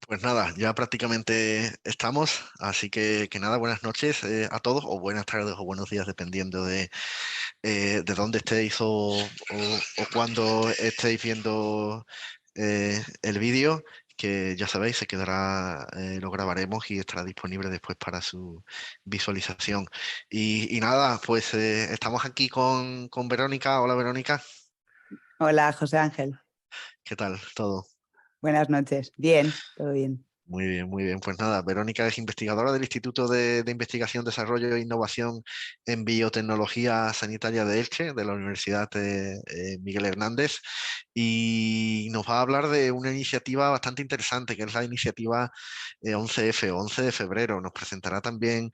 Pues nada, ya prácticamente estamos, así que nada, buenas noches a todos, o buenas tardes o buenos días, dependiendo de dónde estéis o cuándo estéis viendo el vídeo, que ya sabéis, se quedará, lo grabaremos y estará disponible después para su visualización. Y nada, pues estamos aquí con Verónica. Hola Verónica, Hola, José Ángel. ¿qué tal? ¿Todo? Buenas noches. Bien, todo bien. Muy bien, muy bien. Pues nada, Verónica es investigadora del Instituto de Investigación, Desarrollo e Innovación en Biotecnología Sanitaria de Elche, de la Universidad de Miguel Hernández, y nos va a hablar de una iniciativa bastante interesante, que es la iniciativa 11F, 11 de febrero. Nos presentará también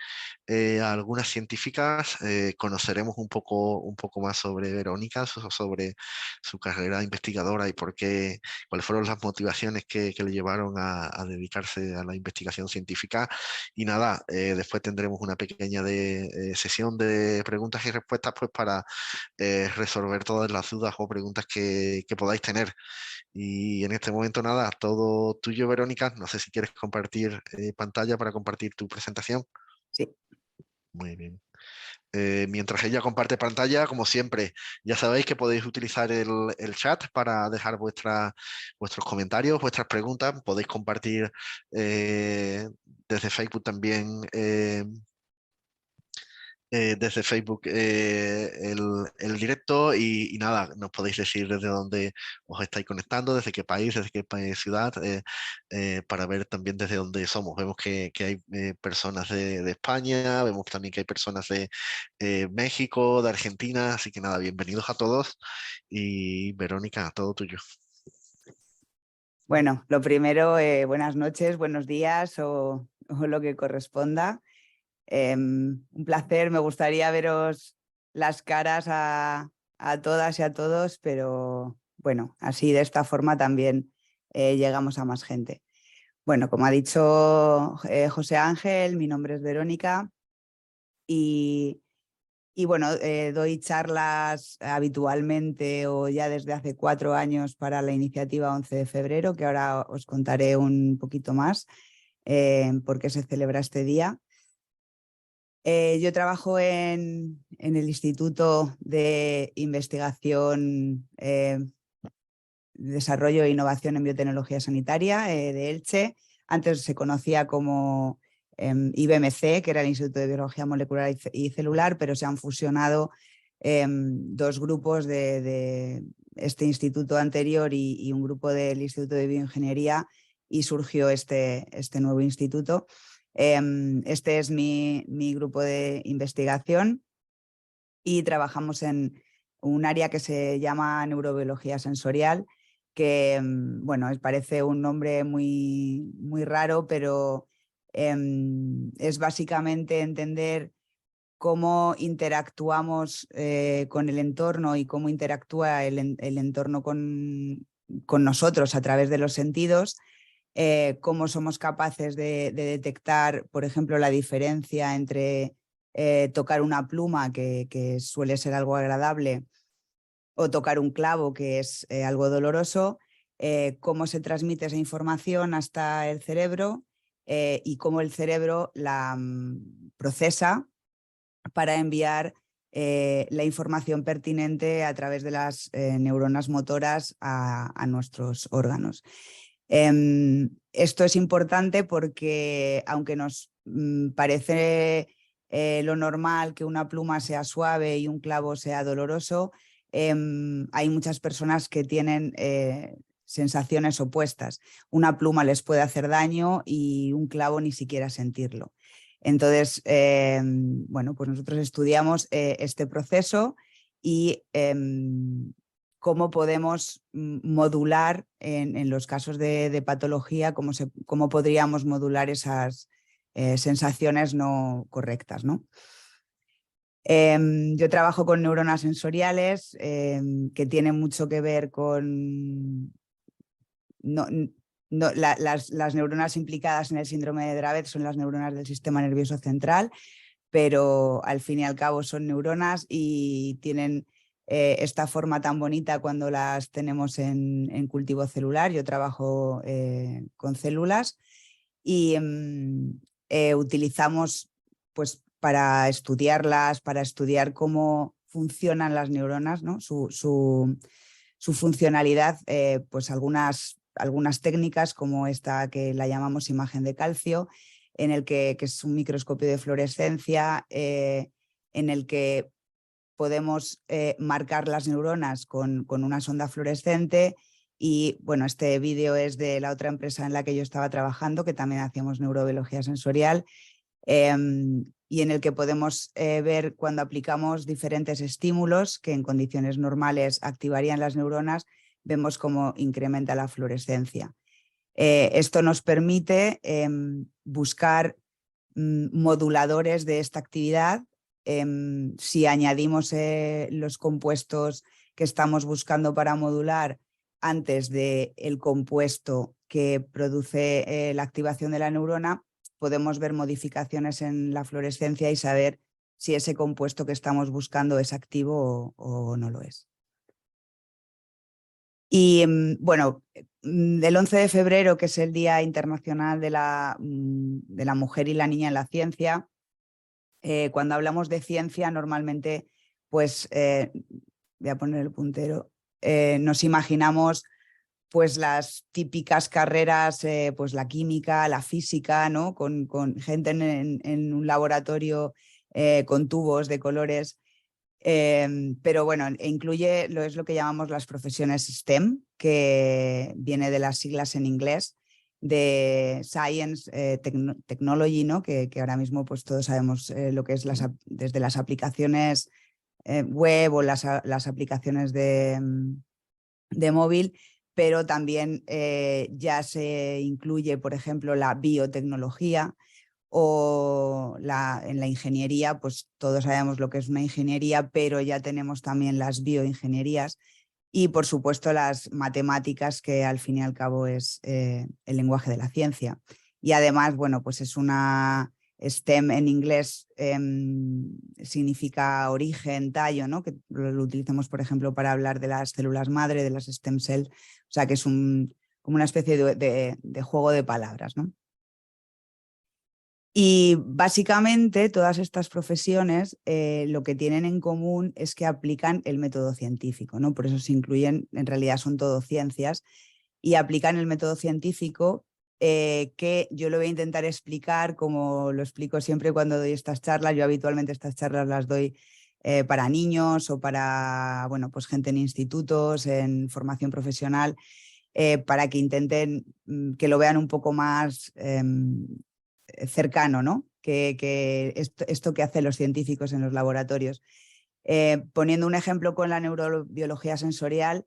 a algunas científicas, conoceremos un poco más sobre Verónica, sobre su carrera investigadora y por qué, cuáles fueron las motivaciones que le llevaron a dedicarse a la investigación científica. Y nada, después tendremos una pequeña sesión de preguntas y respuestas, pues para resolver todas las dudas o preguntas que podáis tener. Y en este momento nada, todo tuyo, Verónica. No sé si quieres compartir pantalla para compartir tu presentación. Sí. Muy bien. Mientras ella comparte pantalla, como siempre, ya sabéis que podéis utilizar el chat para dejar vuestros comentarios, vuestras preguntas. Podéis compartir desde Facebook también. Desde Facebook el directo y nada, nos podéis decir desde dónde os estáis conectando, desde qué país, desde qué ciudad, para ver también desde dónde somos. Vemos que hay personas de España, vemos también que hay personas de México, de Argentina, así que nada, bienvenidos a todos y Verónica, todo tuyo. Bueno, lo primero, buenas noches, buenos días o lo que corresponda. Un placer, me gustaría veros las caras a todas y a todos, pero bueno, así de esta forma también llegamos a más gente. Bueno, como ha dicho José Ángel, mi nombre es Verónica y bueno, doy charlas habitualmente o ya desde hace 4 años para la iniciativa 11 de febrero, que ahora os contaré un poquito más por qué se celebra este día. Yo trabajo en el Instituto de Investigación, Desarrollo e Innovación en Biotecnología Sanitaria de Elche. Antes se conocía como IBMC, que era el Instituto de Biología Molecular y Celular, pero se han fusionado dos grupos de este instituto anterior y un grupo del Instituto de Bioingeniería y surgió este nuevo instituto. Este es mi grupo de investigación y trabajamos en un área que se llama neurobiología sensorial, que bueno, parece un nombre muy, muy raro, pero es básicamente entender cómo interactuamos con el entorno y cómo interactúa el entorno con nosotros a través de los sentidos, cómo somos capaces de detectar, por ejemplo, la diferencia entre tocar una pluma, que suele ser algo agradable, o tocar un clavo, que es algo doloroso, cómo se transmite esa información hasta el cerebro y cómo el cerebro la procesa para enviar la información pertinente a través de las neuronas motoras a nuestros órganos. Esto es importante porque, aunque nos parece lo normal que una pluma sea suave y un clavo sea doloroso, hay muchas personas que tienen sensaciones opuestas. Una pluma les puede hacer daño y un clavo ni siquiera sentirlo. Entonces, bueno, pues nosotros estudiamos este proceso y cómo podemos modular en los casos de patología, cómo podríamos modular esas sensaciones no correctas, ¿no? Yo trabajo con neuronas sensoriales que tienen mucho que ver con... las neuronas implicadas en el síndrome de Dravet son las neuronas del sistema nervioso central, pero al fin y al cabo son neuronas y tienen esta forma tan bonita cuando las tenemos en cultivo celular. Yo trabajo con células y utilizamos pues, para estudiarlas, para estudiar cómo funcionan las neuronas, ¿no? su funcionalidad, pues algunas técnicas como esta que la llamamos imagen de calcio, que es un microscopio de fluorescencia, en el que podemos marcar las neuronas con una sonda fluorescente. Y bueno, este vídeo es de la otra empresa en la que yo estaba trabajando, que también hacíamos neurobiología sensorial, y en el que podemos ver cuando aplicamos diferentes estímulos que en condiciones normales activarían las neuronas, vemos cómo incrementa la fluorescencia. Esto nos permite buscar moduladores de esta actividad. Si añadimos los compuestos que estamos buscando para modular antes del compuesto que produce la activación de la neurona, podemos ver modificaciones en la fluorescencia y saber si ese compuesto que estamos buscando es activo o no lo es. Y bueno, el 11 de febrero, que es el Día Internacional de la Mujer y la Niña en la Ciencia, cuando hablamos de ciencia, normalmente, pues, voy a poner el puntero, nos imaginamos pues las típicas carreras, pues la química, la física, ¿no? Con gente en un laboratorio con tubos de colores. Pero bueno, incluye es lo que llamamos las profesiones STEM, que viene de las siglas en inglés de Science, Technology, ¿no? Que ahora mismo pues todos sabemos lo que es desde las aplicaciones web o las aplicaciones de móvil, pero también ya se incluye, por ejemplo, la biotecnología o en la ingeniería, pues todos sabemos lo que es una ingeniería, pero ya tenemos también las bioingenierías y, por supuesto, las matemáticas, que al fin y al cabo es el lenguaje de la ciencia. Y además, bueno, pues es una STEM en inglés, significa origen, tallo, ¿no? Que lo utilizamos, por ejemplo, para hablar de las células madre, de las stem cells, o sea que es como una especie de juego de palabras, ¿no? Y básicamente todas estas profesiones lo que tienen en común es que aplican el método científico, ¿no? Por eso se incluyen, en realidad son todo ciencias, y aplican el método científico, que yo lo voy a intentar explicar como lo explico siempre cuando doy estas charlas. Yo habitualmente estas charlas las doy para niños o para, bueno, pues gente en institutos, en formación profesional, para que intenten que lo vean un poco más cercano, ¿no? Que esto que hacen los científicos en los laboratorios. Poniendo un ejemplo con la neurobiología sensorial,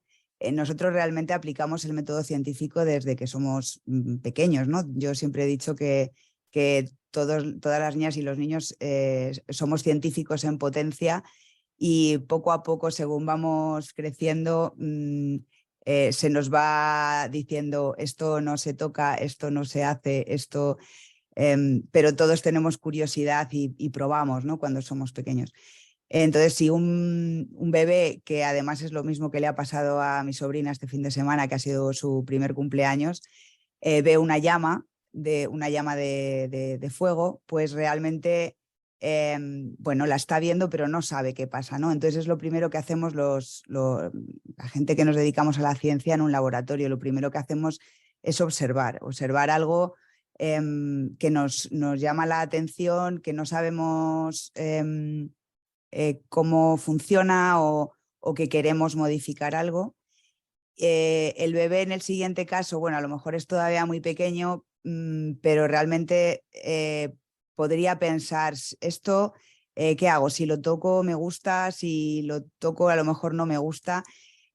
nosotros realmente aplicamos el método científico desde que somos pequeños, ¿no? Yo siempre he dicho que todas las niñas y los niños somos científicos en potencia, y poco a poco, según vamos creciendo, se nos va diciendo esto no se toca, esto no se hace, esto... pero todos tenemos curiosidad y probamos, ¿no? Cuando somos pequeños. Entonces, si un bebé, que además es lo mismo que le ha pasado a mi sobrina este fin de semana, que ha sido su primer cumpleaños, ve una llama de fuego, pues realmente bueno, la está viendo, pero no sabe qué pasa, ¿no? Entonces es lo primero que hacemos la gente que nos dedicamos a la ciencia en un laboratorio. Lo primero que hacemos es observar algo que nos llama la atención, que no sabemos cómo funciona o que queremos modificar algo. El bebé en el siguiente caso, bueno, a lo mejor es todavía muy pequeño, pero realmente podría pensar, esto, ¿qué hago? Si lo toco me gusta, si lo toco a lo mejor no me gusta.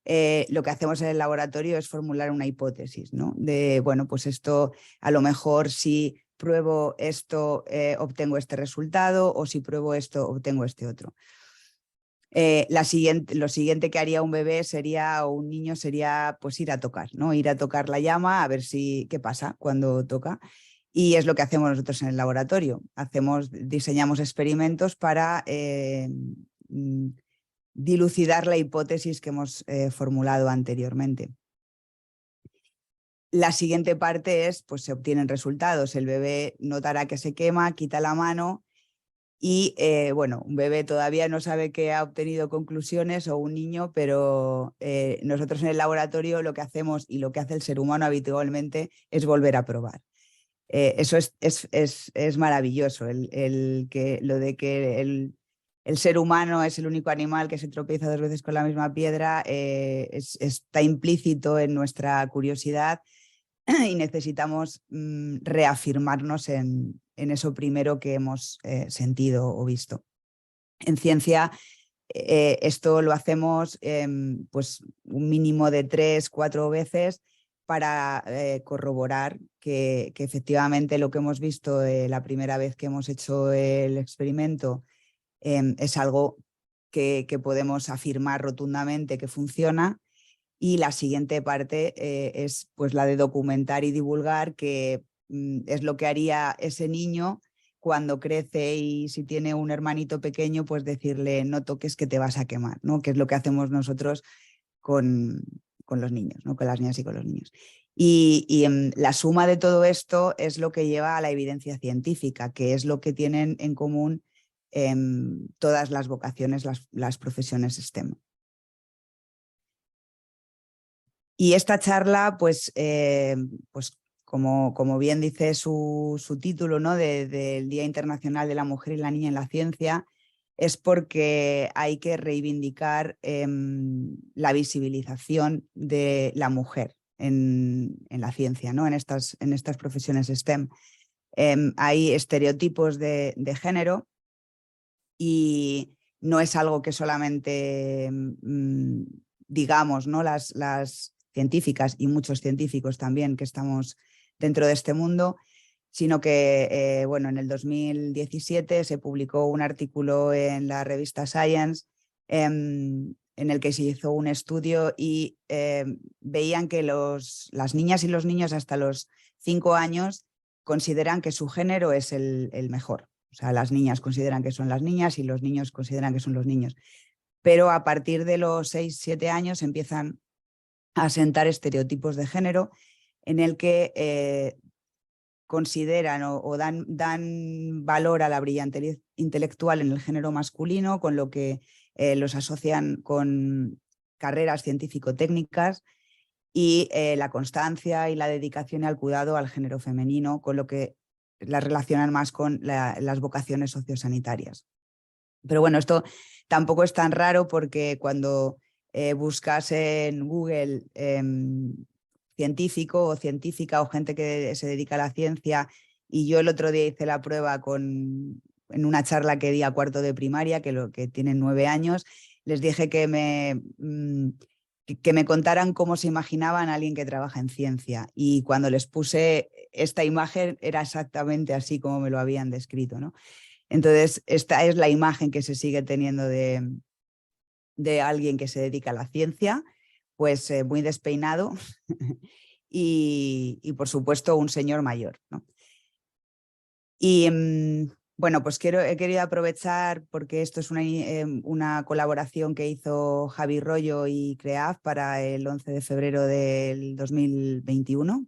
Lo que hacemos en el laboratorio es formular una hipótesis, ¿no? De, bueno, pues esto, a lo mejor si pruebo esto obtengo este resultado, o si pruebo esto obtengo este otro. Lo siguiente que haría un bebé o un niño sería pues ir a tocar, ¿no? Ir a tocar la llama a ver qué pasa cuando toca. Y es lo que hacemos nosotros en el laboratorio. Diseñamos experimentos para dilucidar la hipótesis que hemos formulado anteriormente. La siguiente parte es, pues se obtienen resultados. El bebé notará que se quema, quita la mano y, bueno, un bebé todavía no sabe que ha obtenido conclusiones o un niño, pero nosotros en el laboratorio lo que hacemos y lo que hace el ser humano habitualmente es volver a probar. Eso es maravilloso, lo de que el ser humano es el único animal que se tropieza 2 veces con la misma piedra, está implícito en nuestra curiosidad y necesitamos reafirmarnos en eso primero que hemos sentido o visto. En ciencia esto lo hacemos pues un mínimo de 3-4 veces para corroborar que efectivamente lo que hemos visto la primera vez que hemos hecho el experimento es algo que podemos afirmar rotundamente que funciona. Y la siguiente parte es pues la de documentar y divulgar, que es lo que haría ese niño cuando crece y si tiene un hermanito pequeño, pues decirle no toques que te vas a quemar, ¿no? Que es lo que hacemos nosotros con los niños, ¿no? Con las niñas y con los niños. Y la suma de todo esto es lo que lleva a la evidencia científica, que es lo que tienen en común todas las vocaciones, las profesiones STEM. Y esta charla, pues como bien dice su título, ¿no? Del Día Internacional de la Mujer y la Niña en la Ciencia, es porque hay que reivindicar la visibilización de la mujer en la ciencia, ¿no? En estas profesiones STEM. Hay estereotipos de género y no es algo que solamente digamos, ¿no? Las científicas y muchos científicos también que estamos dentro de este mundo, sino que bueno, en el 2017 se publicó un artículo en la revista Science en el que se hizo un estudio y veían que las niñas y los niños hasta los 5 años consideran que su género es el mejor. O sea, las niñas consideran que son las niñas y los niños consideran que son los niños. Pero a partir de los 6-7 años empiezan a sentar estereotipos de género en el que consideran o dan valor a la brillantez intelectual en el género masculino, con lo que los asocian con carreras científico-técnicas y la constancia y la dedicación al cuidado al género femenino, con lo que las relacionan más con las vocaciones sociosanitarias. Pero bueno, esto tampoco es tan raro porque cuando buscas en Google científico o científica o gente que se dedica a la ciencia, y yo el otro día hice la prueba en una charla que di a cuarto de primaria, que tienen 9 años, les dije que me contaran cómo se imaginaban a alguien que trabaja en ciencia, y cuando les puse esta imagen era exactamente así como me lo habían descrito, ¿no? Entonces, esta es la imagen que se sigue teniendo de alguien que se dedica a la ciencia, pues muy despeinado y por supuesto un señor mayor, ¿no? Y bueno, pues he querido aprovechar porque esto es una colaboración que hizo Javi Rollo y CREAF para el 11 de febrero del 2021.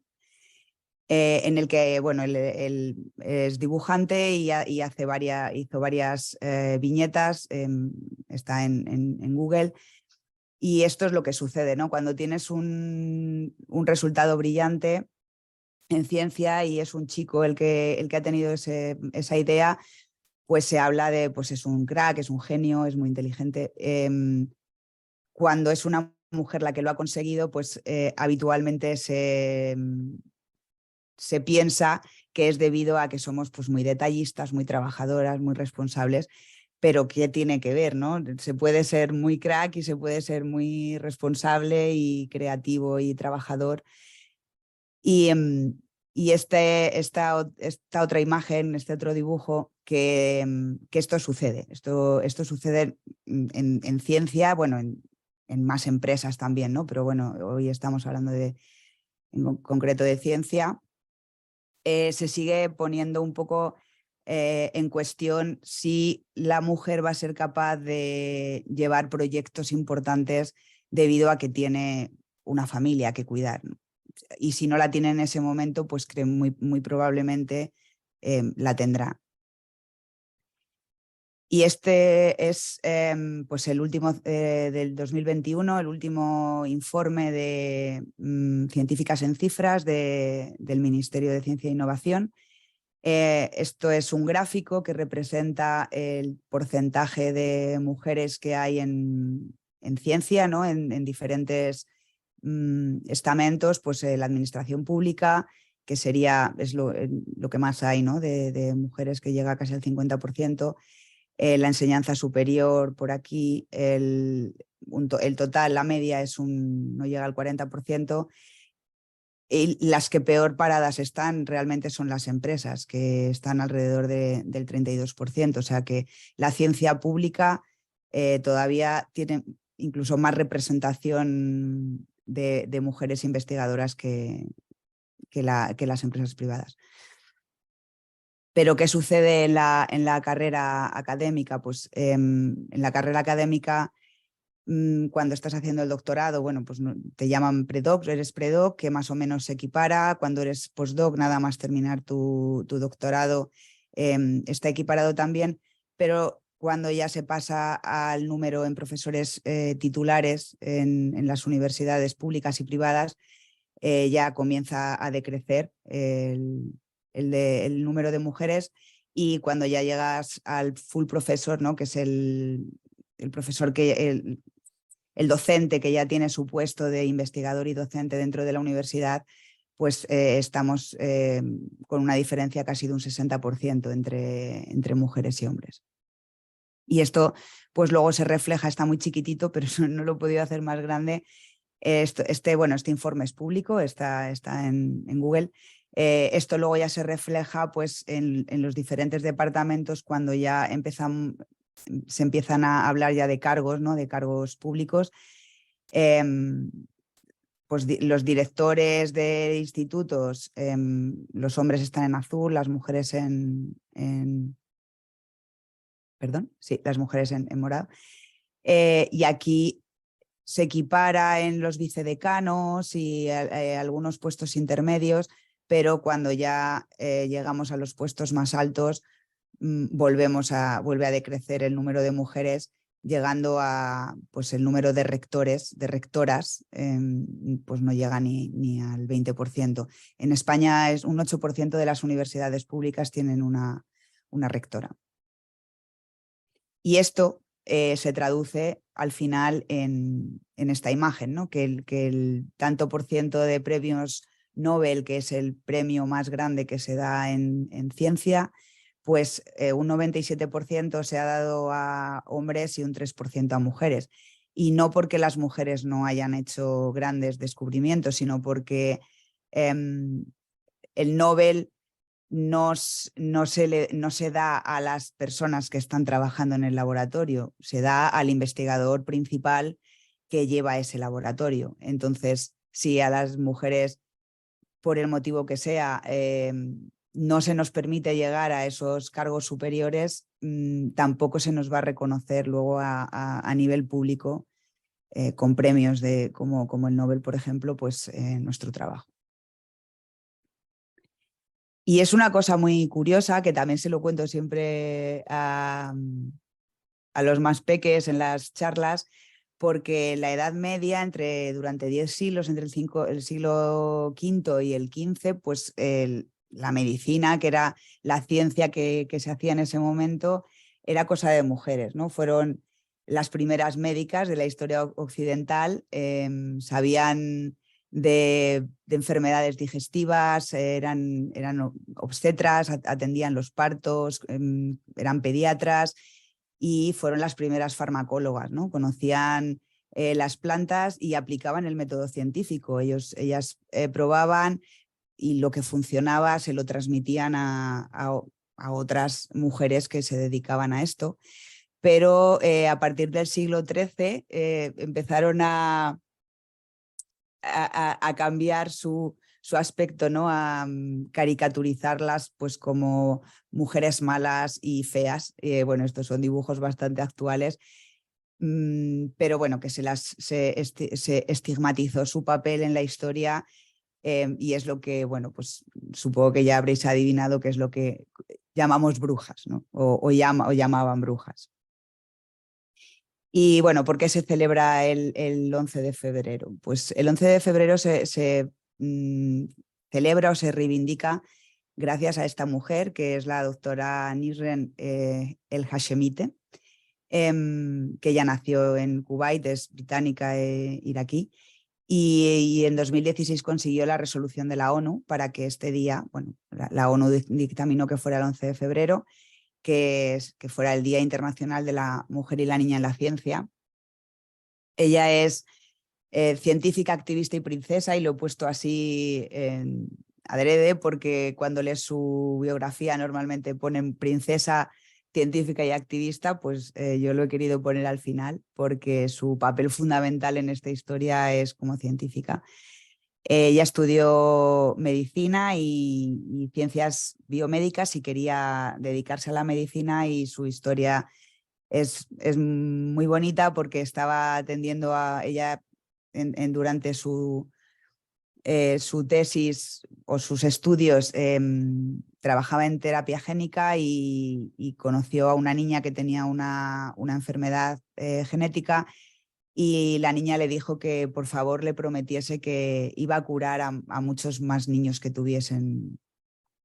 En el que bueno, él es dibujante y hizo varias viñetas, está en Google, y esto es lo que sucede, ¿no? Cuando tienes un resultado brillante en ciencia y es un chico el que ha tenido esa idea, pues se habla de, pues es un crack, es un genio, es muy inteligente. Cuando es una mujer la que lo ha conseguido, pues habitualmente se piensa que es debido a que somos pues muy detallistas, muy trabajadoras, muy responsables, pero ¿qué tiene que ver, no? Se puede ser muy crack y se puede ser muy responsable y creativo y trabajador. Y esta otra imagen, este otro dibujo, que esto sucede. Esto sucede en ciencia, bueno, en más empresas también, ¿no? Pero bueno, hoy estamos hablando en concreto de ciencia. Se sigue poniendo un poco en cuestión si la mujer va a ser capaz de llevar proyectos importantes debido a que tiene una familia que cuidar, ¿no? Y si no la tiene en ese momento, pues muy probablemente la tendrá. Y este es pues el último del 2021, el último informe de Científicas en Cifras del Ministerio de Ciencia e Innovación. Esto es un gráfico que representa el porcentaje de mujeres que hay en ciencia, ¿no? En diferentes estamentos, pues la administración pública, que es lo que más hay, ¿no? de mujeres, que llega a casi al 50%. La enseñanza superior por aquí, el total, la media no llega al 40%. Y las que peor paradas están realmente son las empresas, que están alrededor del 32%. O sea que la ciencia pública todavía tiene incluso más representación de mujeres investigadoras que las empresas privadas. Pero ¿qué sucede en la carrera académica? Pues en la carrera académica, cuando estás haciendo el doctorado, bueno, pues te llaman predoc, eres predoc, que más o menos se equipara. Cuando eres postdoc, nada más terminar tu doctorado, está equiparado también, pero cuando ya se pasa al número en profesores titulares en las universidades públicas y privadas, ya comienza a decrecer el número de mujeres, y cuando ya llegas al full profesor, ¿no? Que es el profesor el docente que ya tiene su puesto de investigador y docente dentro de la universidad, pues estamos con una diferencia casi de un 60% entre mujeres y hombres. Y esto pues luego se refleja, está muy chiquitito, pero no lo he podido hacer más grande. Este informe es público, está en Google. Esto luego ya se refleja pues, en los diferentes departamentos cuando ya se empiezan a hablar ya de cargos, ¿no? De cargos públicos. Pues los directores de institutos, los hombres están en azul, las mujeres perdón, sí, las mujeres en morado. Y aquí se equipara en los vicedecanos y algunos puestos intermedios, pero cuando ya llegamos a los puestos más altos, vuelve a decrecer el número de mujeres, llegando a pues el número de rectores, de rectoras, pues no llega ni al 20%. En España es un 8% de las universidades públicas tienen una rectora. Y esto se traduce al final en esta imagen, ¿no? Que el tanto por ciento de premios Nobel, que es el premio más grande que se da en ciencia, pues un 97% se ha dado a hombres y un 3% a mujeres. Y no porque las mujeres no hayan hecho grandes descubrimientos, sino porque el Nobel no se da a las personas que están trabajando en el laboratorio, se da al investigador principal que lleva ese laboratorio. Entonces, si a las mujeres, por el motivo que sea, no se nos permite llegar a esos cargos superiores, tampoco se nos va a reconocer luego a nivel público con premios como el Nobel, por ejemplo, pues nuestro trabajo. Y es una cosa muy curiosa, que también se lo cuento siempre a los más peques en las charlas, porque la Edad Media, durante 10 siglos, entre el siglo V y el XV, pues la medicina, que era la ciencia que se hacía en ese momento, era cosa de mujeres, ¿no? Fueron las primeras médicas de la historia occidental, sabían de enfermedades digestivas, eran obstetras, atendían los partos, eran pediatras, y fueron las primeras farmacólogas, ¿no? Conocían las plantas y aplicaban el método científico. Ellas probaban, y lo que funcionaba se lo transmitían a otras mujeres que se dedicaban a esto. Pero a partir del siglo XIII empezaron a a cambiar su aspecto, ¿no? A caricaturizarlas pues como mujeres malas y feas. Bueno, estos son dibujos bastante actuales, pero bueno, que se estigmatizó su papel en la historia, y es lo que, bueno, pues supongo que ya habréis adivinado que es lo que llamamos brujas, ¿no? O llamaban brujas. Y bueno, ¿por qué se celebra el 11 de febrero? Pues el 11 de febrero se celebra o se reivindica gracias a esta mujer, que es la doctora Nisrin El Hashemite, que ella nació en Kuwait, es británica e iraquí, y en 2016 consiguió la resolución de la ONU para que este día, bueno, la ONU dictaminó que fuera el 11 de febrero, que fuera el Día Internacional de la Mujer y la Niña en la Ciencia. Ella es científica, activista y princesa, y lo he puesto así adrede porque cuando lees su biografía normalmente ponen princesa, científica y activista, pues yo lo he querido poner al final porque su papel fundamental en esta historia es como científica. Ella estudió medicina y ciencias biomédicas y quería dedicarse a la medicina, y su historia es muy bonita porque estaba atendiendo a ella durante su tesis o sus estudios, trabajaba en terapia génica y conoció a una niña que tenía una enfermedad genética, y la niña le dijo que por favor le prometiese que iba a curar a muchos más niños que tuviesen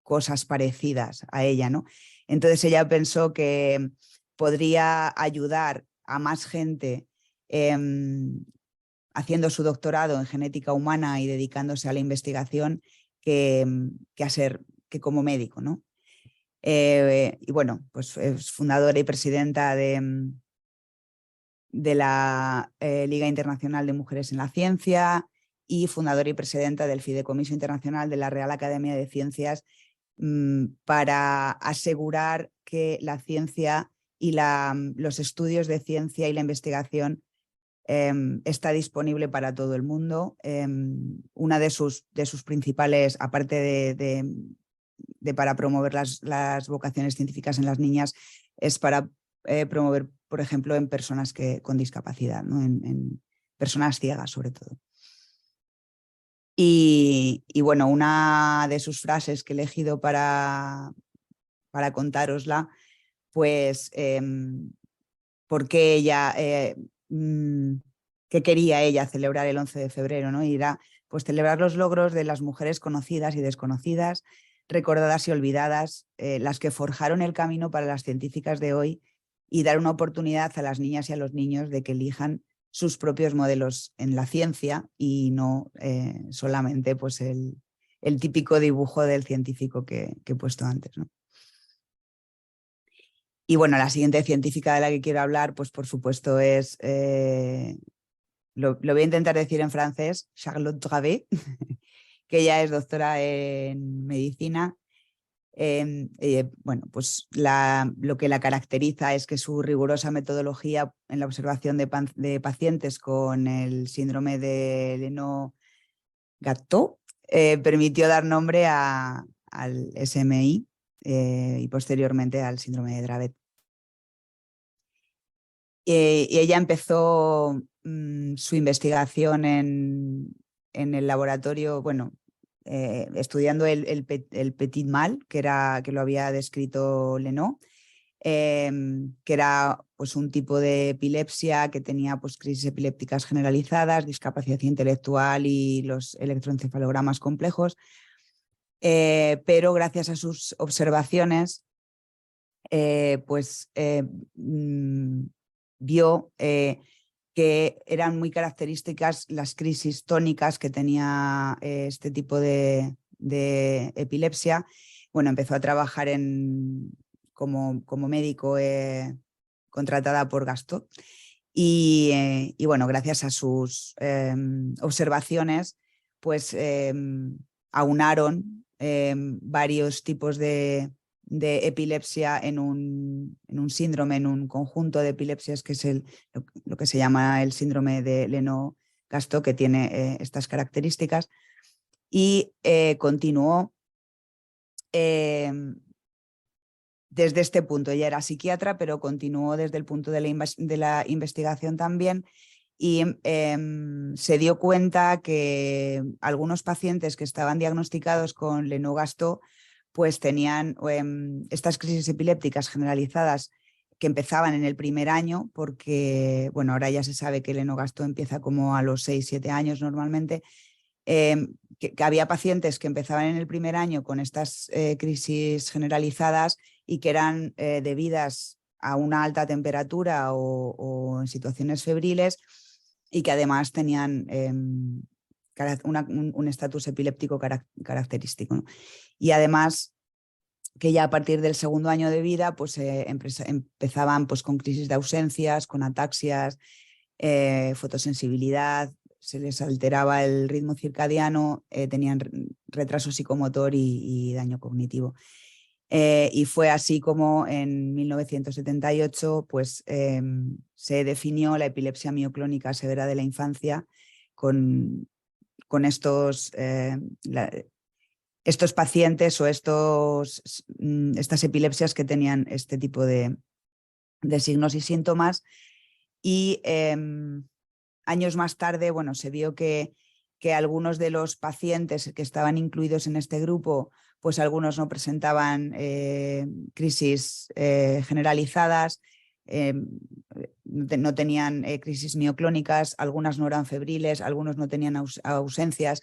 cosas parecidas a ella, ¿no? Entonces ella pensó que podría ayudar a más gente haciendo su doctorado en genética humana y dedicándose a la investigación que como médico, ¿no? Y bueno, pues es fundadora y presidenta de la Liga Internacional de Mujeres en la Ciencia y fundadora y presidenta del Fideicomiso Internacional de la Real Academia de Ciencias, para asegurar que la ciencia y los estudios de ciencia y la investigación está disponible para todo el mundo. Una de sus principales, aparte de para promover las vocaciones científicas en las niñas, es para promover, por ejemplo, en personas con discapacidad, ¿no? en personas ciegas sobre todo. Y bueno, una de sus frases que he elegido para contárosla, pues por qué ella, qué quería ella celebrar el 11 de febrero, ¿no? Y era pues celebrar los logros de las mujeres conocidas y desconocidas, recordadas y olvidadas, las que forjaron el camino para las científicas de hoy, y dar una oportunidad a las niñas y a los niños de que elijan sus propios modelos en la ciencia y no solamente pues el típico dibujo del científico que he puesto antes, ¿no? Y bueno, la siguiente científica de la que quiero hablar, pues por supuesto es, lo voy a intentar decir en francés, Charlotte Dravet, que ella es doctora en medicina. Bueno, pues lo que la caracteriza es que su rigurosa metodología en la observación de pacientes con el síndrome de Lennox-Gastaut permitió dar nombre al SMI y posteriormente al síndrome de Dravet. Y ella empezó su investigación en el laboratorio, bueno, estudiando el petit mal, que lo había descrito Lennox, que era pues, un tipo de epilepsia que tenía pues, crisis epilépticas generalizadas, discapacidad intelectual y los electroencefalogramas complejos, pero gracias a sus observaciones vio que eran muy características las crisis tónicas que tenía este tipo de epilepsia. Bueno, empezó a trabajar como médico contratada por Gastaut, y bueno, gracias a sus observaciones, pues aunaron varios tipos de epilepsia en un síndrome, en un conjunto de epilepsias que es lo que se llama el síndrome de Gastaut, que tiene estas características, y continuó desde este punto. Ella era psiquiatra, pero continuó desde el punto de la investigación también, y se dio cuenta que algunos pacientes que estaban diagnosticados con Lennox-Gastaut pues tenían estas crisis epilépticas generalizadas que empezaban en el primer año, porque bueno, ahora ya se sabe que Lennox-Gastaut empieza como a los 6-7 años normalmente, que había pacientes que empezaban en el primer año con estas crisis generalizadas y que eran debidas a una alta temperatura o en situaciones febriles, y que además tenían un estatus epiléptico característico, ¿no? Y además que ya a partir del segundo año de vida pues, empezaban pues, con crisis de ausencias, con ataxias, fotosensibilidad, se les alteraba el ritmo circadiano, tenían retraso psicomotor y daño cognitivo. Y fue así como en 1978 pues, se definió la epilepsia mioclónica severa de la infancia con estos, estos pacientes o estas epilepsias que tenían este tipo de signos y síntomas. Y años más tarde, bueno, se vio que algunos de los pacientes que estaban incluidos en este grupo, pues algunos no presentaban crisis generalizadas, no tenían crisis mioclónicas, algunas no eran febriles, algunos no tenían ausencias.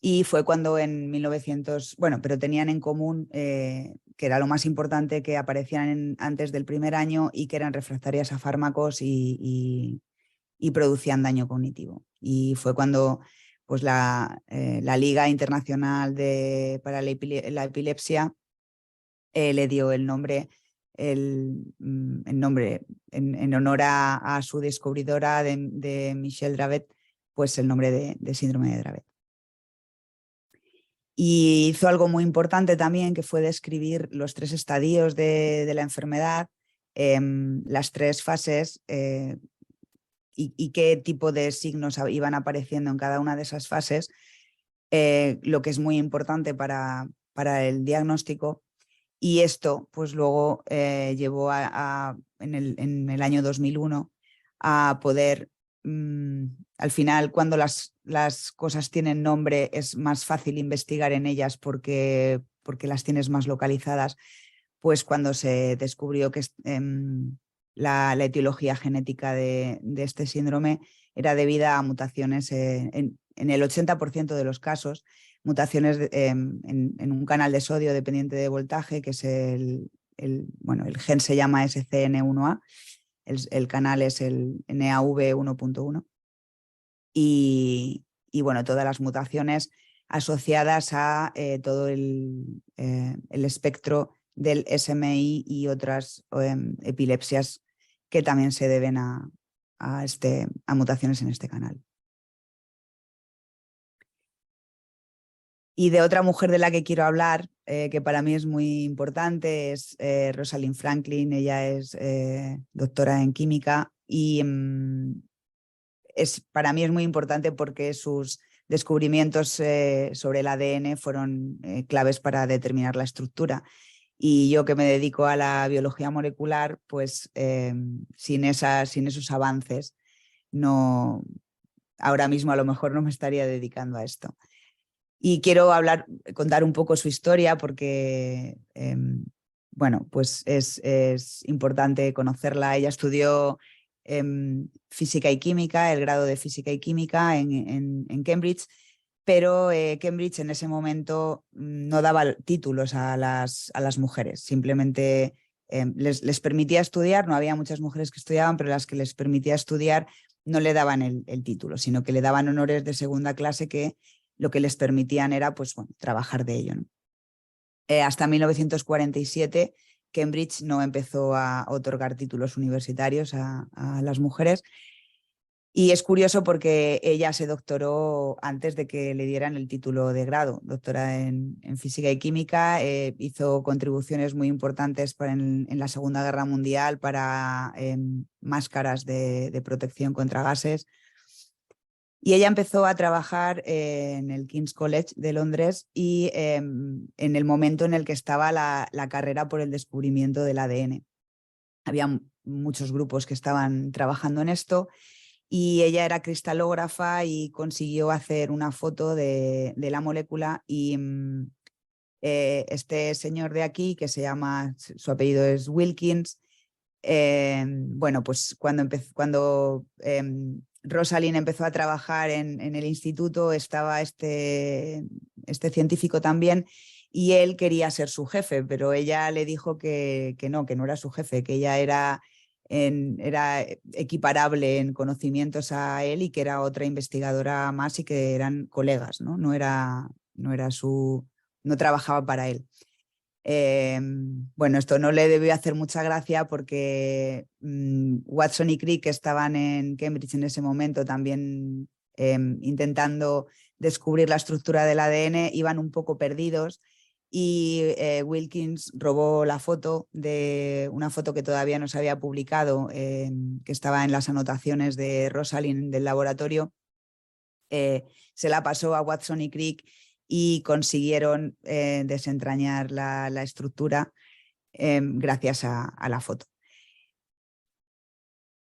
Y fue cuando en 1900, bueno, pero tenían en común que era lo más importante, que aparecían antes del primer año y que eran refractarias a fármacos y producían daño cognitivo. Y fue cuando pues, la Liga Internacional para la Epilepsia le dio el nombre, en honor a su descubridora de Michel Dravet, pues el nombre de síndrome de Dravet. Y hizo algo muy importante también, que fue describir los 3 estadios de la enfermedad, las 3 fases y qué tipo de signos iban apareciendo en cada una de esas fases, lo que es muy importante para el diagnóstico. Y esto pues luego llevó en el año 2001 a poder, al final, cuando las cosas tienen nombre, es más fácil investigar en ellas porque las tienes más localizadas, pues cuando se descubrió que la etiología genética de este síndrome era debida a mutaciones en el 80% de los casos, mutaciones en un canal de sodio dependiente de voltaje, que es el gen se llama SCN1A, el canal es el NAV1.1, y bueno, todas las mutaciones asociadas a todo el espectro del SMI y otras epilepsias que también se deben a mutaciones en este canal. Y de otra mujer de la que quiero hablar, que para mí es muy importante, es Rosalind Franklin. Ella es doctora en química y para mí es muy importante porque sus descubrimientos sobre el ADN fueron claves para determinar la estructura. Y yo, que me dedico a la biología molecular, pues sin esos avances, ahora mismo a lo mejor no me estaría dedicando a esto. Y quiero contar un poco su historia porque, bueno, pues es importante conocerla. Ella estudió física y química, el grado de física y química en Cambridge, pero Cambridge en ese momento no daba títulos a las mujeres, simplemente les permitía estudiar. No había muchas mujeres que estudiaban, pero las que les permitía estudiar no le daban el título, sino que le daban honores de segunda clase que lo que les permitían era pues, bueno, trabajar de ello, ¿no? Hasta 1947 Cambridge no empezó a otorgar títulos universitarios a las mujeres. Y es curioso porque ella se doctoró antes de que le dieran el título de grado, doctora en física y química. Hizo contribuciones muy importantes en la Segunda Guerra Mundial para máscaras de protección contra gases. Y ella empezó a trabajar en el King's College de Londres y en el momento en el que estaba la carrera por el descubrimiento del ADN. Había muchos grupos que estaban trabajando en esto y ella era cristalógrafa y consiguió hacer una foto de la molécula y este señor de aquí, que se llama, su apellido es Wilkins, bueno, pues cuando Rosalind empezó a trabajar en el instituto, estaba este científico también y él quería ser su jefe, pero ella le dijo que no era su jefe, que ella era equiparable en conocimientos a él y que era otra investigadora más y que eran colegas, ¿no? No trabajaba para él. Bueno, esto no le debió hacer mucha gracia porque Watson y Crick, que estaban en Cambridge en ese momento también intentando descubrir la estructura del ADN, iban un poco perdidos y Wilkins robó la foto de una foto que todavía no se había publicado, que estaba en las anotaciones de Rosalind del laboratorio, se la pasó a Watson y Crick y consiguieron desentrañar la estructura gracias a la foto.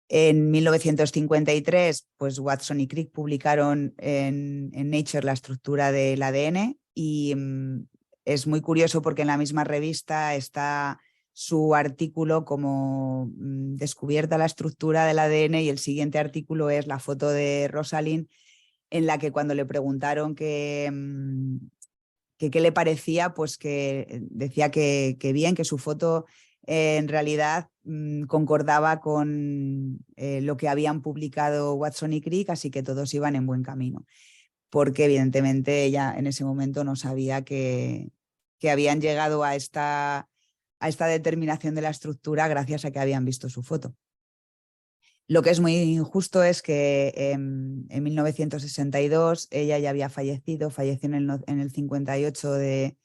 En 1953, pues Watson y Crick publicaron en Nature la estructura del ADN y es muy curioso porque en la misma revista está su artículo como descubierta la estructura del ADN y el siguiente artículo es la foto de Rosalind en la que cuando le preguntaron qué le parecía, pues que decía que bien, que su foto en realidad concordaba con lo que habían publicado Watson y Crick, así que todos iban en buen camino, porque evidentemente ella en ese momento no sabía que habían llegado a esta determinación de la estructura gracias a que habían visto su foto. Lo que es muy injusto es que en 1962 ella ya había fallecido, falleció en el 58 de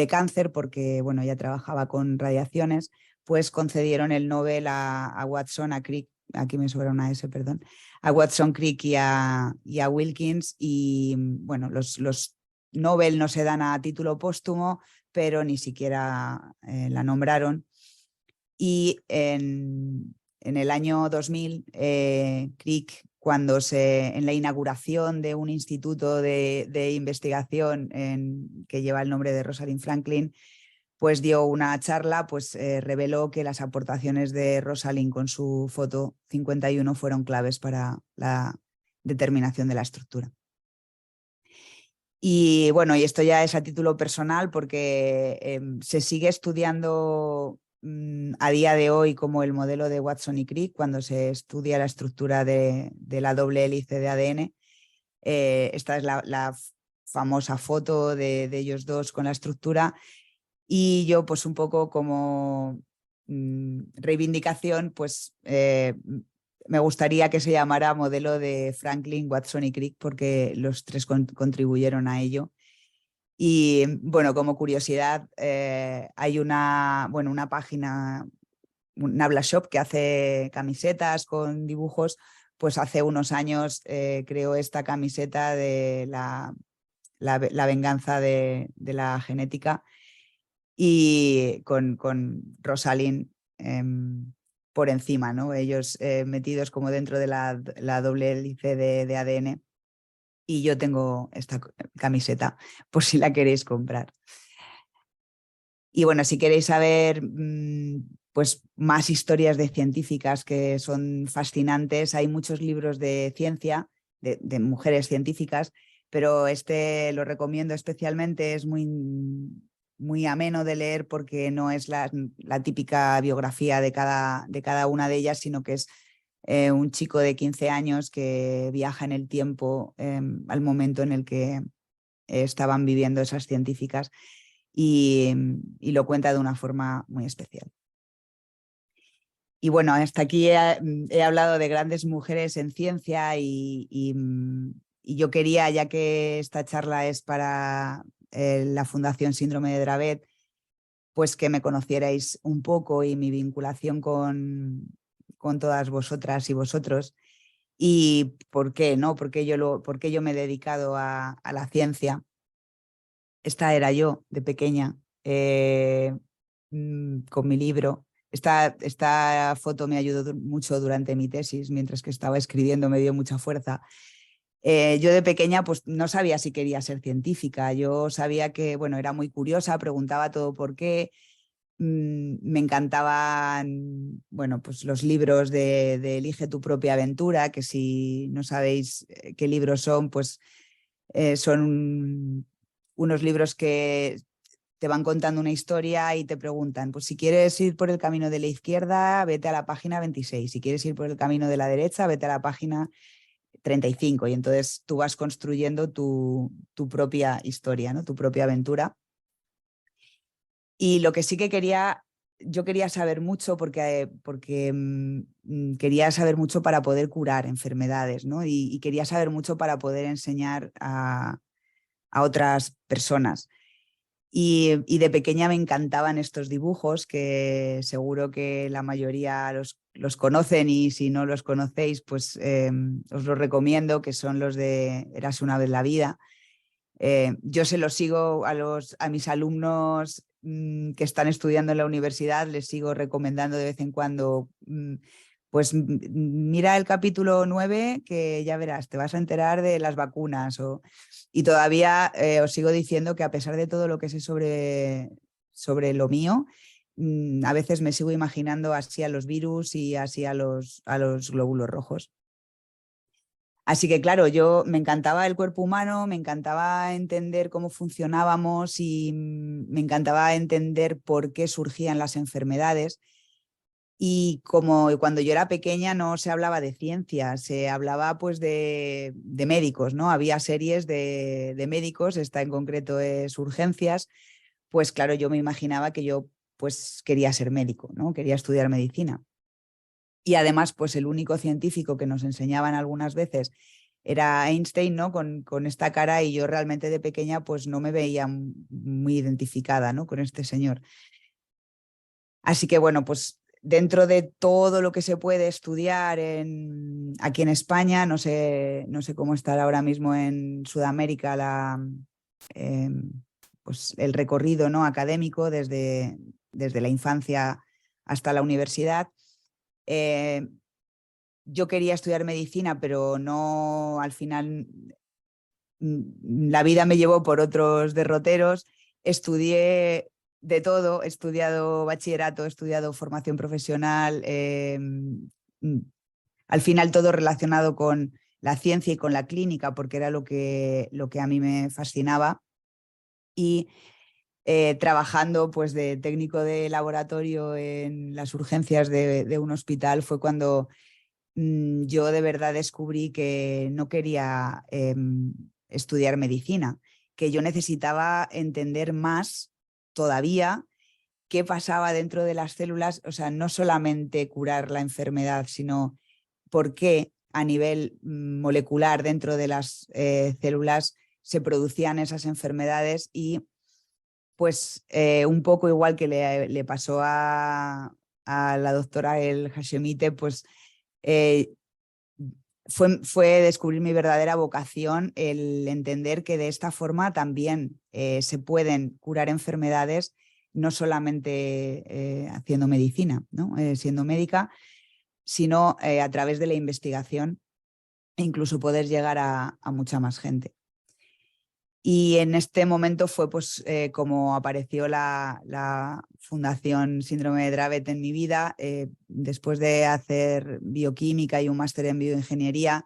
cáncer porque bueno, ella trabajaba con radiaciones, pues concedieron el Nobel a Watson, a Crick, aquí me sobra una S, perdón, a Watson, Crick y a Wilkins y bueno, los Nobel no se dan a título póstumo, pero ni siquiera la nombraron. Y en el año 2000, Crick, cuando en la inauguración de un instituto de investigación que lleva el nombre de Rosalind Franklin, pues dio una charla, pues reveló que las aportaciones de Rosalind con su foto 51 fueron claves para la determinación de la estructura. Y bueno, y esto ya es a título personal porque se sigue estudiando a día de hoy como el modelo de Watson y Crick cuando se estudia la estructura de la doble hélice de ADN. Esta es la famosa foto de ellos dos con la estructura y yo pues un poco como reivindicación pues me gustaría que se llamara modelo de Franklin, Watson y Crick porque los tres contribuyeron a ello. Y bueno, como curiosidad, hay una página, un Nabla Shop que hace camisetas con dibujos, pues hace unos años creó esta camiseta de la venganza de la genética y con Rosalind por encima, ¿no? Ellos metidos como dentro de la doble hélice de ADN. Y yo tengo esta camiseta por si la queréis comprar. Y bueno, si queréis saber pues más historias de científicas que son fascinantes, hay muchos libros de ciencia, de mujeres científicas, pero este lo recomiendo especialmente, es muy ameno de leer porque no es la típica biografía de cada una de ellas, sino que es un chico de 15 años que viaja en el tiempo al momento en el que estaban viviendo esas científicas y lo cuenta de una forma muy especial. Y bueno, hasta aquí he hablado de grandes mujeres en ciencia y yo quería, ya que esta charla es para la Fundación Síndrome de Dravet, pues que me conocierais un poco y mi vinculación con todas vosotras y vosotros. ¿Y por qué, no? ¿Por qué yo me he dedicado a la ciencia? Esta era yo de pequeña, con mi libro. Esta foto me ayudó mucho durante mi tesis, mientras que estaba escribiendo me dio mucha fuerza. Yo de pequeña pues no sabía si quería ser científica, yo sabía que, bueno, era muy curiosa, preguntaba todo por qué. Me encantaban, bueno, pues los libros de Elige tu propia aventura, que si no sabéis qué libros son, pues son unos libros que te van contando una historia y te preguntan, pues si quieres ir por el camino de la izquierda, vete a la página 26, si quieres ir por el camino de la derecha, vete a la página 35, y entonces tú vas construyendo tu propia historia, ¿no? Tu propia aventura. Y lo que sí que yo quería saber mucho porque quería saber mucho para poder curar enfermedades, ¿no? Y quería saber mucho para poder enseñar a otras personas. Y de pequeña me encantaban estos dibujos, que seguro que la mayoría los conocen, y si no los conocéis, pues os los recomiendo, que son los de Érase una vez la vida. Yo se los sigo a mis alumnos que están estudiando en la universidad, les sigo recomendando de vez en cuando, pues mira el capítulo 9 que ya verás, te vas a enterar de las vacunas. Y todavía os sigo diciendo que a pesar de todo lo que sé sobre lo mío, a veces me sigo imaginando así a los virus y así a los glóbulos rojos. Así que claro, yo me encantaba el cuerpo humano, me encantaba entender cómo funcionábamos y me encantaba entender por qué surgían las enfermedades. Y como cuando yo era pequeña no se hablaba de ciencia, se hablaba pues de médicos, ¿no? Había series de médicos, esta en concreto es Urgencias, pues claro, yo me imaginaba que yo pues quería ser médico, ¿no? Quería estudiar medicina. Y además, pues el único científico que nos enseñaban algunas veces era Einstein, ¿no? Con esta cara, y yo realmente de pequeña pues no me veía muy identificada, ¿no? Con este señor. Así que bueno, pues dentro de todo lo que se puede estudiar aquí en España, no sé cómo estar ahora mismo en Sudamérica eh, pues el recorrido, ¿no? Académico desde la infancia hasta la universidad. Eh, yo quería estudiar medicina, pero no, al final la vida me llevó por otros derroteros. Estudié de todo, he estudiado bachillerato, he estudiado formación profesional, al final todo relacionado con la ciencia y con la clínica, porque era lo que a mí me fascinaba. Y trabajando pues de técnico de laboratorio en las urgencias de un hospital fue cuando yo de verdad descubrí que no quería estudiar medicina, que yo necesitaba entender más todavía qué pasaba dentro de las células, o sea, no solamente curar la enfermedad, sino por qué a nivel molecular dentro de las células se producían esas enfermedades. Y pues un poco igual que le pasó a la doctora El Hashemite, pues eh, fue descubrir mi verdadera vocación, el entender que de esta forma también se pueden curar enfermedades, no solamente haciendo medicina, ¿no? Siendo médica, sino a través de la investigación, e incluso poder llegar a mucha más gente. Y en este momento fue pues como apareció la Fundación Síndrome de Dravet en mi vida, después de hacer bioquímica y un máster en bioingeniería.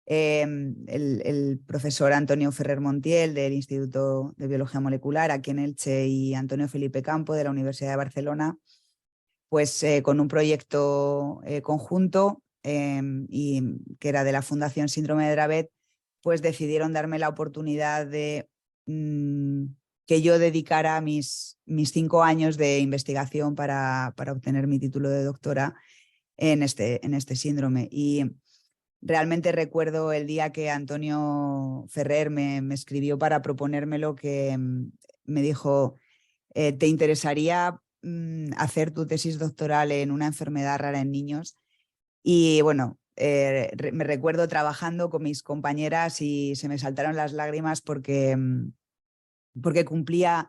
El profesor Antonio Ferrer Montiel del Instituto de Biología Molecular aquí en Elche y Antonio Felipe Campo de la Universidad de Barcelona, pues con un proyecto conjunto y que era de la Fundación Síndrome de Dravet, pues decidieron darme la oportunidad de que yo dedicara mis 5 años de investigación para obtener mi título de doctora en este síndrome. Y realmente recuerdo el día que Antonio Ferrer me escribió para proponérmelo, que me dijo, ¿te interesaría hacer tu tesis doctoral en una enfermedad rara en niños? Y bueno, me recuerdo trabajando con mis compañeras y se me saltaron las lágrimas porque cumplía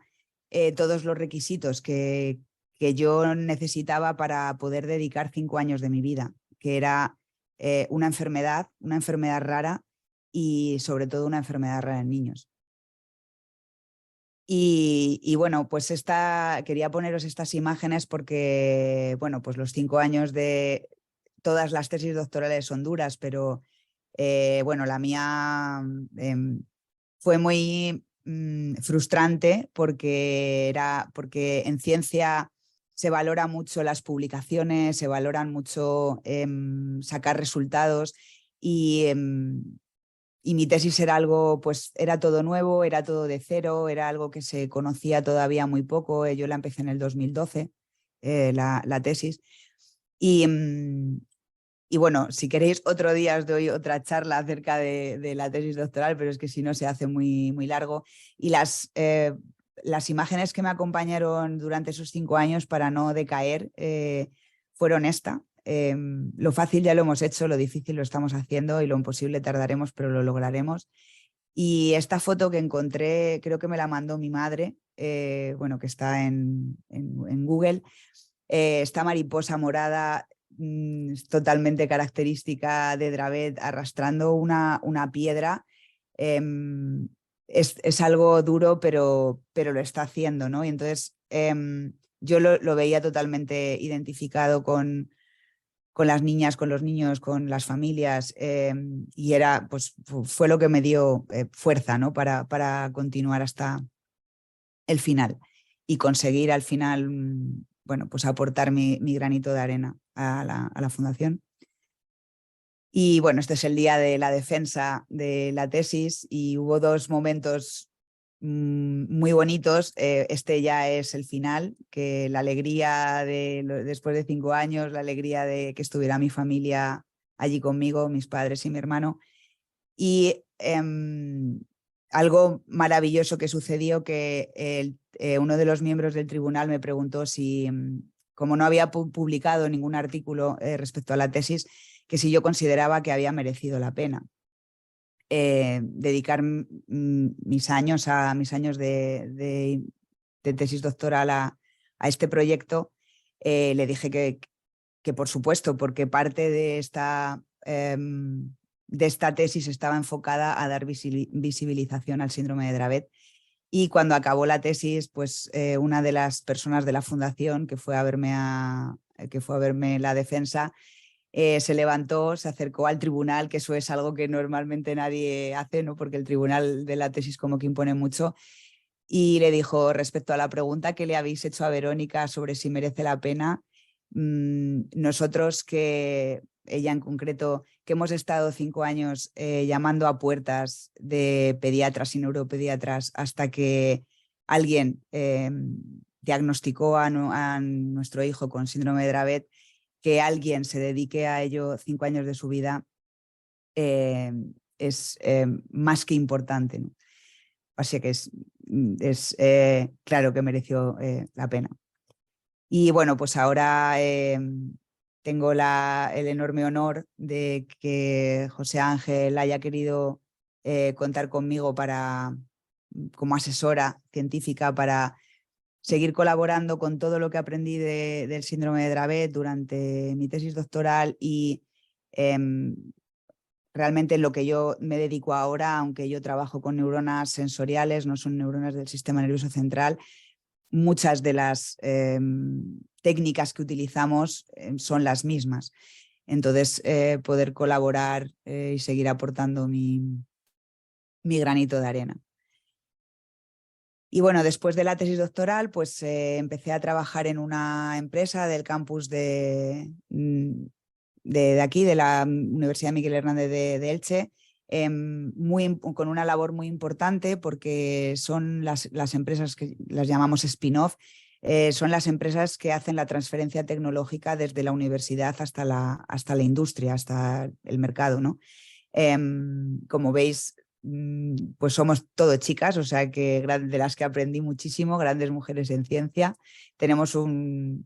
todos los requisitos que yo necesitaba para poder dedicar 5 años de mi vida, que era una enfermedad rara y sobre todo una enfermedad rara en niños. Y bueno, pues quería poneros estas imágenes porque, bueno, pues los 5 años de todas las tesis doctorales son duras, pero bueno, la mía fue muy frustrante porque en ciencia se valora mucho las publicaciones, se valoran mucho sacar resultados y mi tesis era algo, pues era todo nuevo, era todo de cero, era algo que se conocía todavía muy poco. Yo la empecé en el 2012, la tesis. Y, y bueno, si queréis otro día os doy otra charla acerca de la tesis doctoral, pero es que si no se hace muy, muy largo. Y las imágenes que me acompañaron durante esos 5 años para no decaer fueron esta. Lo fácil ya lo hemos hecho, lo difícil lo estamos haciendo y lo imposible tardaremos, pero lo lograremos. Y esta foto que encontré, creo que me la mandó mi madre, bueno, que está en Google, esta mariposa morada totalmente característica de Dravet arrastrando una piedra. Es algo duro, pero lo está haciendo, ¿no? Y entonces yo lo veía totalmente identificado con las niñas, con los niños, con las familias, y pues, fue lo que me dio fuerza, ¿no? para continuar hasta el final y conseguir al final, bueno, pues aportar mi granito de arena a la fundación. Y bueno, este es el día de la defensa de la tesis y hubo 2 momentos muy bonitos. Este ya es el final, que la alegría después de 5 años, la alegría de que estuviera mi familia allí conmigo, mis padres y mi hermano. Y algo maravilloso que sucedió, que uno de los miembros del tribunal me preguntó si, como no había publicado ningún artículo respecto a la tesis, que si yo consideraba que había merecido la pena dedicar mis años de tesis doctoral a este proyecto. Le dije que por supuesto, porque parte de esta tesis estaba enfocada a dar visibilización al síndrome de Dravet. Y cuando acabó la tesis, pues una de las personas de la fundación que fue a verme la defensa, se levantó, se acercó al tribunal, que eso es algo que normalmente nadie hace, ¿no? Porque el tribunal de la tesis como que impone mucho, y le dijo respecto a la pregunta que le habéis hecho a Verónica sobre si merece la pena, nosotros, que ella en concreto, que hemos estado 5 años llamando a puertas de pediatras y neuropediatras hasta que alguien diagnosticó a nuestro hijo con síndrome de Dravet, que alguien se dedique a ello 5 años de su vida es más que importante, ¿no? Así que es claro que mereció la pena. Y bueno, pues ahora tengo el enorme honor de que José Ángel haya querido contar conmigo como asesora científica para seguir colaborando con todo lo que aprendí del síndrome de Dravet durante mi tesis doctoral y realmente lo que yo me dedico ahora, aunque yo trabajo con neuronas sensoriales, no son neuronas del sistema nervioso central, muchas de las técnicas que utilizamos son las mismas. Entonces, poder colaborar y seguir aportando mi granito de arena. Y bueno, después de la tesis doctoral, pues empecé a trabajar en una empresa del campus de aquí, de la Universidad Miguel Hernández de Elche, con una labor muy importante, porque son las empresas que las llamamos spin-off, son las empresas que hacen la transferencia tecnológica desde la universidad hasta la industria, hasta el mercado, ¿no? Como veis, pues somos todo chicas, o sea que de las que aprendí muchísimo, grandes mujeres en ciencia. Teníamos un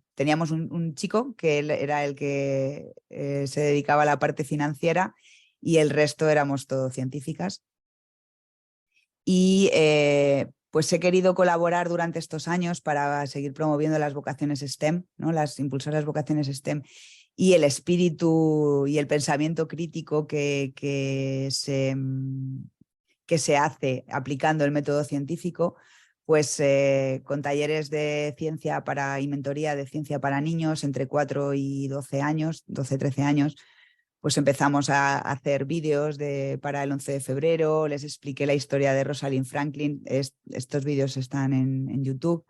chico que él era el que se dedicaba a la parte financiera y el resto éramos todo científicas. Y pues he querido colaborar durante estos años para seguir promoviendo las vocaciones STEM, ¿no? Impulsar las vocaciones STEM y el espíritu y el pensamiento crítico que se hace aplicando el método científico, pues con talleres de ciencia y mentoría de ciencia para niños entre 4 y 12 años, 12-13 años, pues empezamos a hacer vídeos para el 11 de febrero, les expliqué la historia de Rosalind Franklin, estos vídeos están en YouTube.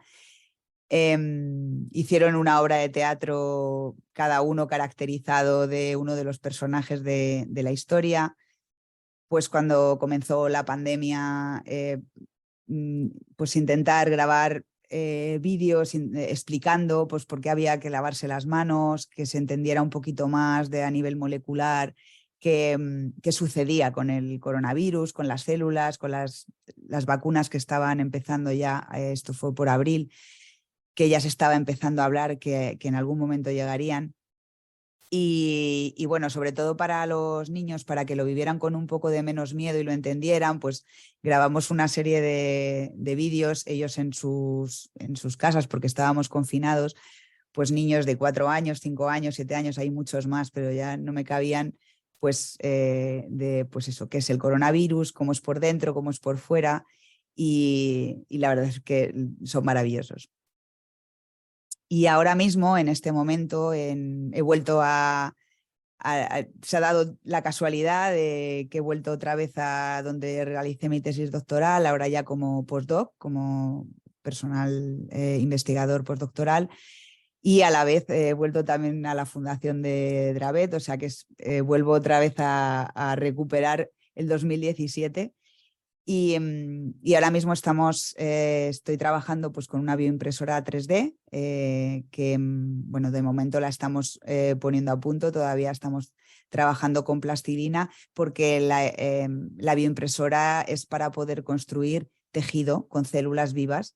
Hicieron una obra de teatro, cada uno caracterizado de uno de los personajes de la historia. Pues cuando comenzó la pandemia, pues intentar grabar vídeos explicando pues, por qué había que lavarse las manos, que se entendiera un poquito más a nivel molecular qué sucedía con el coronavirus, con las células, con las vacunas que estaban empezando ya, esto fue por abril, que ya se estaba empezando a hablar que en algún momento llegarían. Y bueno, sobre todo para los niños, para que lo vivieran con un poco de menos miedo y lo entendieran, pues grabamos una serie de vídeos, ellos en sus casas, porque estábamos confinados, pues niños de 4 años, 5 años, 7 años, hay muchos más, pero ya no me cabían, pues pues eso, qué es el coronavirus, cómo es por dentro, cómo es por fuera, y la verdad es que son maravillosos. Y ahora mismo, en este momento, he vuelto se ha dado la casualidad de que he vuelto otra vez a donde realicé mi tesis doctoral, ahora ya como postdoc, como personal investigador postdoctoral, y a la vez he vuelto también a la fundación de Dravet, o sea que vuelvo otra vez a recuperar el 2017. Y ahora mismo estoy trabajando pues, con una bioimpresora 3D que bueno, de momento la estamos poniendo a punto, todavía estamos trabajando con plastilina porque la bioimpresora es para poder construir tejido con células vivas.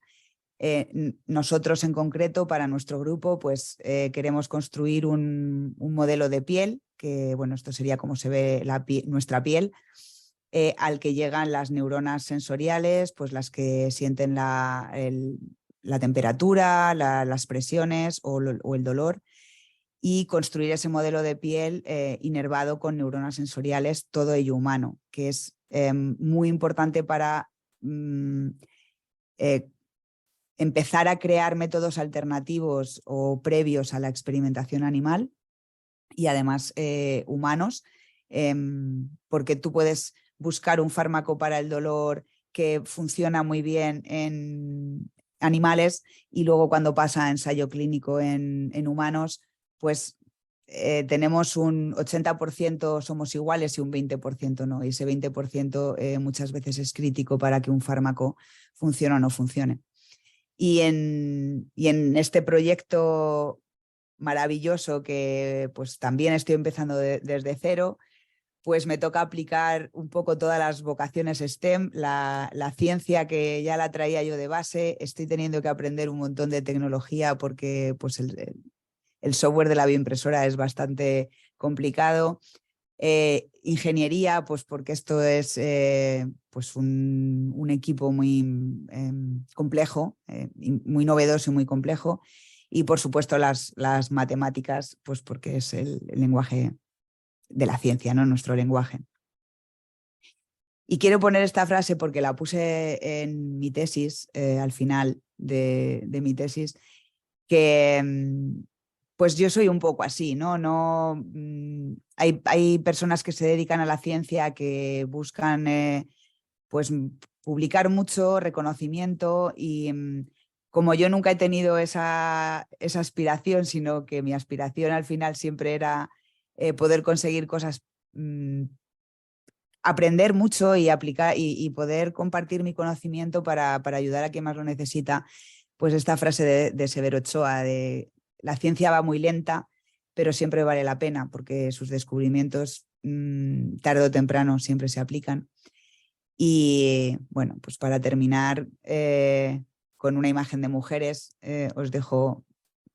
Nosotros en concreto, para nuestro grupo, pues queremos construir un modelo de piel, que bueno, esto sería como se ve nuestra piel, al que llegan las neuronas sensoriales, pues las que sienten la temperatura, las presiones o el dolor, y construir ese modelo de piel inervado con neuronas sensoriales, todo ello humano, que es muy importante para empezar a crear métodos alternativos o previos a la experimentación animal y además humanos, porque tú puedes buscar un fármaco para el dolor que funciona muy bien en animales y luego cuando pasa a ensayo clínico en humanos, pues tenemos un 80% somos iguales y un 20% no. Y ese 20% muchas veces es crítico para que un fármaco funcione o no funcione. Y en este proyecto maravilloso que pues también estoy empezando desde cero, pues me toca aplicar un poco todas las vocaciones STEM, la ciencia que ya la traía yo de base, estoy teniendo que aprender un montón de tecnología porque pues el software de la bioimpresora es bastante complicado. Ingeniería, pues porque esto es pues un equipo muy complejo, muy novedoso y muy complejo. Y por supuesto las matemáticas, pues porque es el lenguaje de la ciencia, ¿no? Nuestro lenguaje. Y quiero poner esta frase porque la puse en mi tesis, al final de mi tesis, que pues yo soy un poco así, ¿no? Hay personas que se dedican a la ciencia que buscan pues publicar mucho, reconocimiento y como yo nunca he tenido esa aspiración, sino que mi aspiración al final siempre era poder conseguir cosas, aprender mucho y aplicar y poder compartir mi conocimiento para ayudar a quien más lo necesita, pues esta frase de Severo Ochoa de la ciencia va muy lenta, pero siempre vale la pena porque sus descubrimientos tarde o temprano siempre se aplican. Y bueno, pues para terminar con una imagen de mujeres, os dejo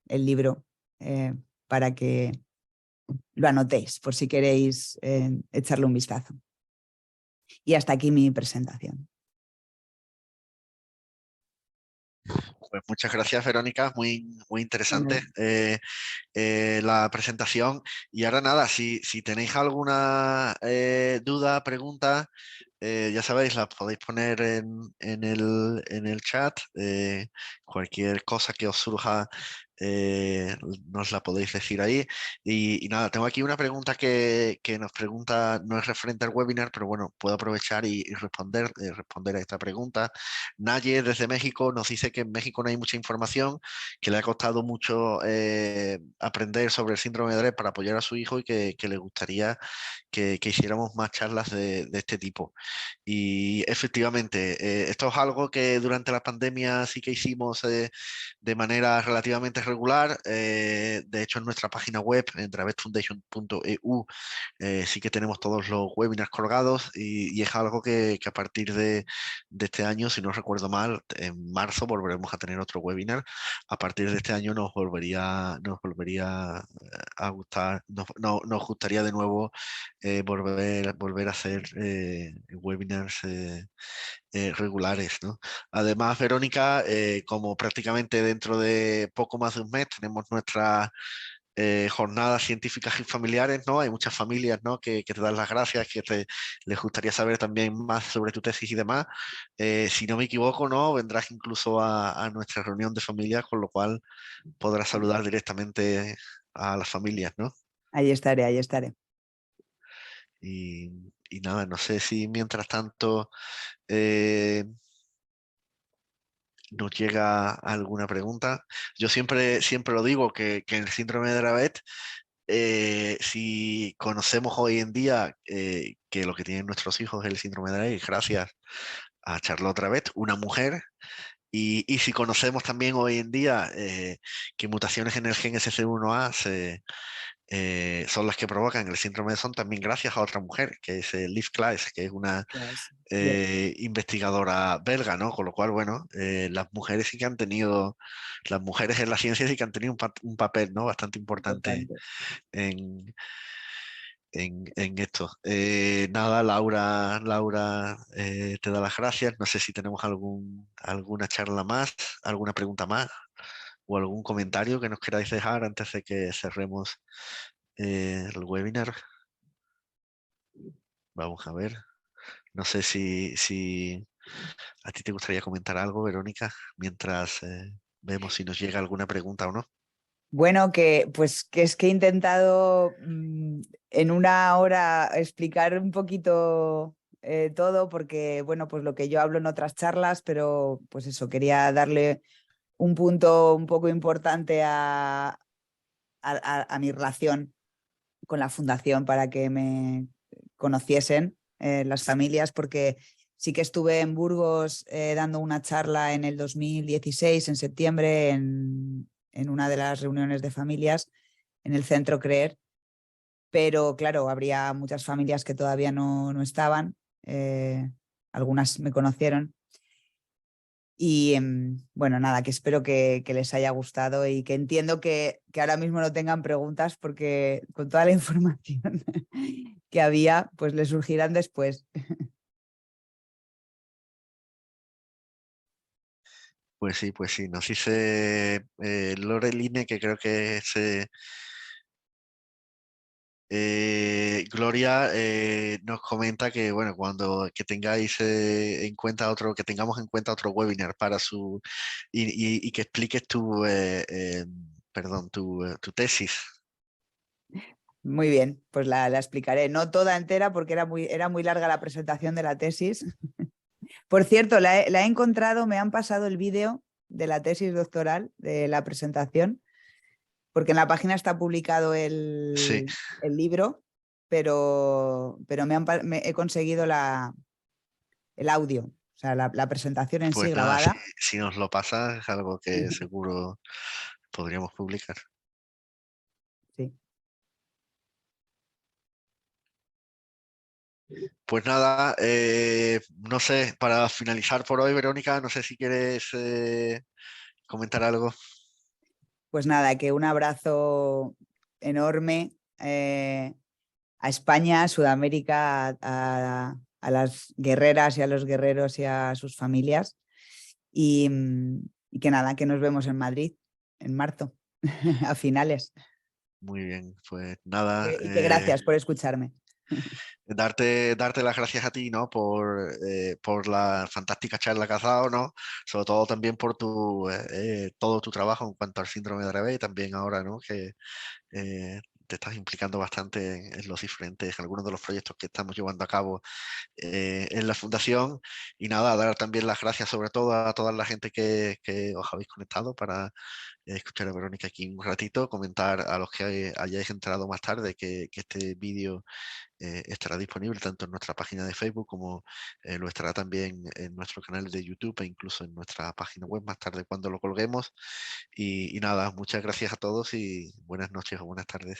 el libro para que lo anotéis por si queréis echarle un vistazo. Y hasta aquí mi presentación. Pues muchas gracias, Verónica, muy interesante Bueno, la presentación. Y ahora nada, si tenéis alguna duda, pregunta, ya sabéis, la podéis poner en el chat. Cualquier cosa que os surja, nos la podéis decir ahí. Y nada, tengo aquí una pregunta que nos pregunta, no es referente al webinar, pero bueno, puedo aprovechar y responder a esta pregunta. Naye desde México nos dice que en México no hay mucha información, que le ha costado mucho aprender sobre el síndrome de Dravet para apoyar a su hijo y que le gustaría que hiciéramos más charlas de este tipo. Y efectivamente, esto es algo que durante la pandemia sí que hicimos de manera relativamente regular. De hecho, en nuestra página web, en dravetfoundation.eu, sí que tenemos todos los webinars colgados y es algo que a partir de este año, si no recuerdo mal, en marzo volveremos a tener otro webinar. A partir de este año nos volvería a gustar, nos gustaría de nuevo volver a hacer webinars regulares, ¿no? Además, Verónica, como prácticamente dentro de poco más de un mes tenemos nuestra jornadas científicas y familiares, ¿no? Hay muchas familias, ¿no? que te dan las gracias, les gustaría saber también más sobre tu tesis y demás. Si no me equivoco, ¿no? Vendrás incluso a nuestra reunión de familias, con lo cual podrás saludar directamente a las familias, ¿no? ahí estaré, ahí estaré. Y nada, no sé si mientras tanto eh, nos llega alguna pregunta. Yo siempre lo digo que el síndrome de Dravet, si conocemos hoy en día que lo que tienen nuestros hijos es el síndrome de Dravet, gracias a Charlotte Dravet, una mujer, y si conocemos también hoy en día que mutaciones en el gen SC1A son las que provocan el síndrome de Son, también gracias a otra mujer, que es Liv Klaes, que es una Bien, investigadora belga, ¿no? Con lo cual, bueno, las mujeres sí que han tenido, las mujeres en la ciencia sí que han tenido un papel, ¿no? Bastante importante importante. en, en esto. Nada, Laura te da las gracias. No sé si tenemos alguna charla más, alguna pregunta más o algún comentario que nos queráis dejar antes de que cerremos el webinar. Vamos a ver. No sé si a ti te gustaría comentar algo, Verónica, mientras vemos si nos llega alguna pregunta o no. Bueno, pues que es que he intentado en una hora explicar un poquito todo, porque bueno, pues lo que yo hablo en otras charlas, pero pues eso, quería darle un punto un poco importante a mi relación con la fundación para que me conociesen las familias, porque sí que estuve en Burgos dando una charla en el 2016, en septiembre, en una de las reuniones de familias en el Centro Creer, pero claro, habría muchas familias que todavía no estaban, algunas me conocieron. Y bueno, nada, que espero que les haya gustado y que entiendo que ahora mismo no tengan preguntas porque con toda la información que había, pues les surgirán después. Pues sí, nos dice Loreline, que creo que es Gloria, nos comenta que bueno, cuando que tengáis en cuenta otro, que tengamos en cuenta otro webinar para su y que expliques perdón, tu tesis. Muy bien, pues la explicaré. No toda entera porque era muy larga la presentación de la tesis. Por cierto, la he encontrado, me han pasado el vídeo de la tesis doctoral, de la presentación, porque en la página está publicado Sí, el libro, pero he conseguido el audio, o sea, la presentación en sí pues nada, grabada. si nos lo pasas es algo que Sí. seguro podríamos publicar. Sí. Pues nada, no sé, para finalizar por hoy, Verónica, no sé si quieres comentar algo. Pues nada, que un abrazo enorme a España, a Sudamérica, a las guerreras y a los guerreros y a sus familias. Y que nada, que nos vemos en Madrid en marzo, a finales. Muy bien, pues nada, Y que gracias por escucharme. darte las gracias a ti, ¿no? Por la fantástica charla que has dado, ¿no? Sobre todo también por todo tu trabajo en cuanto al síndrome de Dravet y también ahora, ¿no? Que te estás implicando bastante en los diferentes, en algunos de los proyectos que estamos llevando a cabo en la fundación. Y nada, dar también las gracias sobre todo a toda la gente que os habéis conectado para escuchar a Verónica aquí un ratito, comentar a los que hayáis entrado más tarde que este vídeo estará disponible tanto en nuestra página de Facebook como lo estará también en nuestro canal de YouTube e incluso en nuestra página web más tarde cuando lo colguemos. Y nada, muchas gracias a todos y buenas noches o buenas tardes.